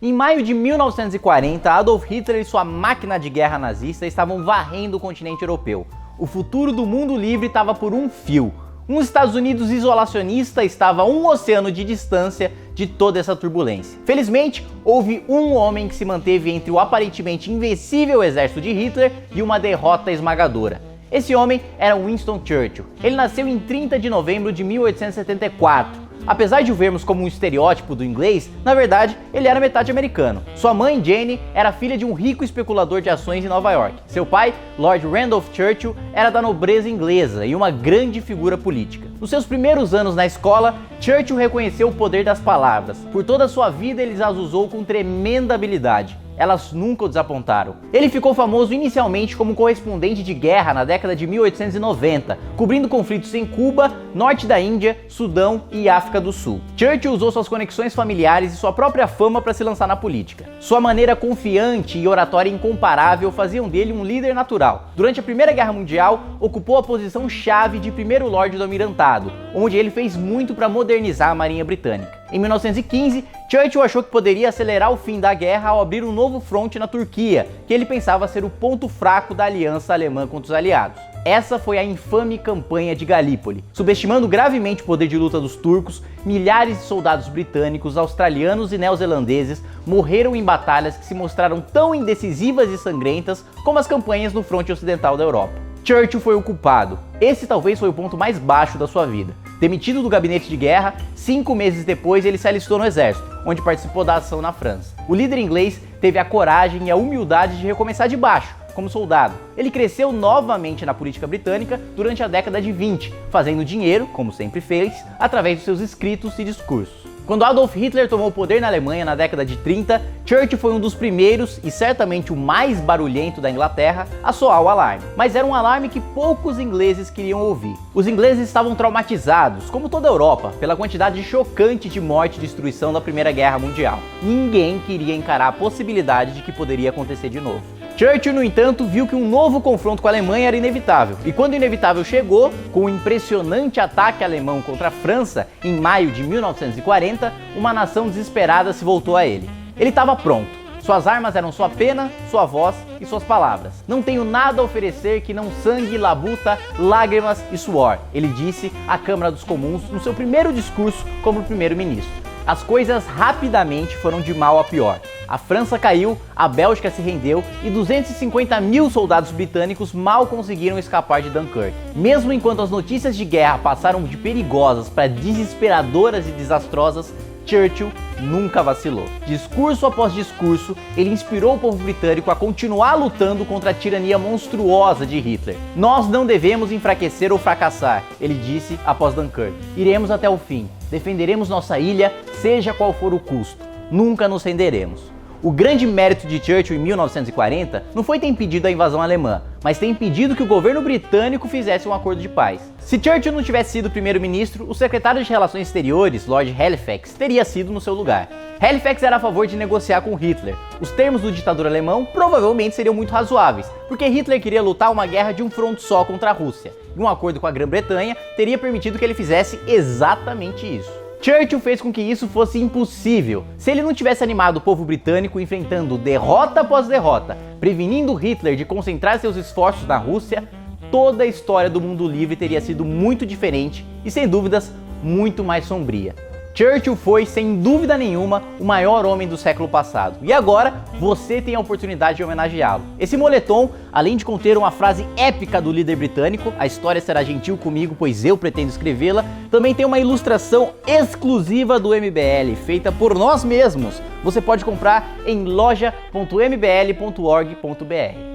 Em maio de 1940, Adolf Hitler e sua máquina de guerra nazista estavam varrendo o continente europeu. O futuro do mundo livre estava por um fio. Um Estados Unidos isolacionista estava a um oceano de distância de toda essa turbulência. Felizmente, houve um homem que se manteve entre o aparentemente invencível exército de Hitler e uma derrota esmagadora. Esse homem era Winston Churchill. Ele nasceu em 30 de novembro de 1874. Apesar de o vermos como um estereótipo do inglês, na verdade, ele era metade americano. Sua mãe, Jane, era filha de um rico especulador de ações em Nova York. Seu pai, Lord Randolph Churchill, era da nobreza inglesa e uma grande figura política. Nos seus primeiros anos na escola, Churchill reconheceu o poder das palavras. Por toda a sua vida, ele as usou com tremenda habilidade. Elas nunca o desapontaram. Ele ficou famoso inicialmente como correspondente de guerra na década de 1890, cobrindo conflitos em Cuba, norte da Índia, Sudão e África do Sul. Churchill usou suas conexões familiares e sua própria fama para se lançar na política. Sua maneira confiante e oratória incomparável faziam dele um líder natural. Durante a Primeira Guerra Mundial, ocupou a posição chave de primeiro Lorde do Almirantado, onde ele fez muito para modernizar a Marinha Britânica. Em 1915, Churchill achou que poderia acelerar o fim da guerra ao abrir um novo fronte na Turquia, que ele pensava ser o ponto fraco da aliança alemã contra os aliados. Essa foi a infame campanha de Galípoli. Subestimando gravemente o poder de luta dos turcos, milhares de soldados britânicos, australianos e neozelandeses morreram em batalhas que se mostraram tão indecisivas e sangrentas como as campanhas no fronte ocidental da Europa. Churchill foi o culpado. Esse talvez foi o ponto mais baixo da sua vida. Demitido do gabinete de guerra, 5 meses depois ele se alistou no exército, onde participou da ação na França. O líder inglês teve a coragem e a humildade de recomeçar de baixo, como soldado. Ele cresceu novamente na política britânica durante a década de 20, fazendo dinheiro, como sempre fez, através de seus escritos e discursos. Quando Adolf Hitler tomou o poder na Alemanha na década de 30, Churchill foi um dos primeiros e certamente o mais barulhento da Inglaterra a soar o alarme. Mas era um alarme que poucos ingleses queriam ouvir. Os ingleses estavam traumatizados, como toda a Europa, pela quantidade chocante de morte e destruição da Primeira Guerra Mundial. Ninguém queria encarar a possibilidade de que poderia acontecer de novo. Churchill, no entanto, viu que um novo confronto com a Alemanha era inevitável. E quando o inevitável chegou, com o impressionante ataque alemão contra a França em maio de 1940, uma nação desesperada se voltou a ele. Ele estava pronto. Suas armas eram sua pena, sua voz e suas palavras. Não tenho nada a oferecer que não sangue, labuta, lágrimas e suor, ele disse à Câmara dos Comuns no seu primeiro discurso como primeiro-ministro. As coisas rapidamente foram de mal a pior. A França caiu, a Bélgica se rendeu e 250 mil soldados britânicos mal conseguiram escapar de Dunkirk. Mesmo enquanto as notícias de guerra passaram de perigosas para desesperadoras e desastrosas, Churchill nunca vacilou. Discurso após discurso, ele inspirou o povo britânico a continuar lutando contra a tirania monstruosa de Hitler. Nós não devemos enfraquecer ou fracassar, ele disse após Dunkirk. Iremos até o fim, defenderemos nossa ilha, seja qual for o custo. Nunca nos renderemos. O grande mérito de Churchill em 1940 não foi ter impedido a invasão alemã, mas ter impedido que o governo britânico fizesse um acordo de paz. Se Churchill não tivesse sido primeiro-ministro, o secretário de Relações Exteriores, Lord Halifax, teria sido no seu lugar. Halifax era a favor de negociar com Hitler. Os termos do ditador alemão provavelmente seriam muito razoáveis, porque Hitler queria lutar uma guerra de um fronte só contra a Rússia, e um acordo com a Grã-Bretanha teria permitido que ele fizesse exatamente isso. Churchill fez com que isso fosse impossível. Se ele não tivesse animado o povo britânico enfrentando derrota após derrota, prevenindo Hitler de concentrar seus esforços na Rússia, toda a história do mundo livre teria sido muito diferente e, sem dúvidas, muito mais sombria. Churchill foi, sem dúvida nenhuma, o maior homem do século passado. E agora, você tem a oportunidade de homenageá-lo. Esse moletom, além de conter uma frase épica do líder britânico, "A história será gentil comigo, pois eu pretendo escrevê-la", também tem uma ilustração exclusiva do MBL, feita por nós mesmos. Você pode comprar em loja.mbl.org.br.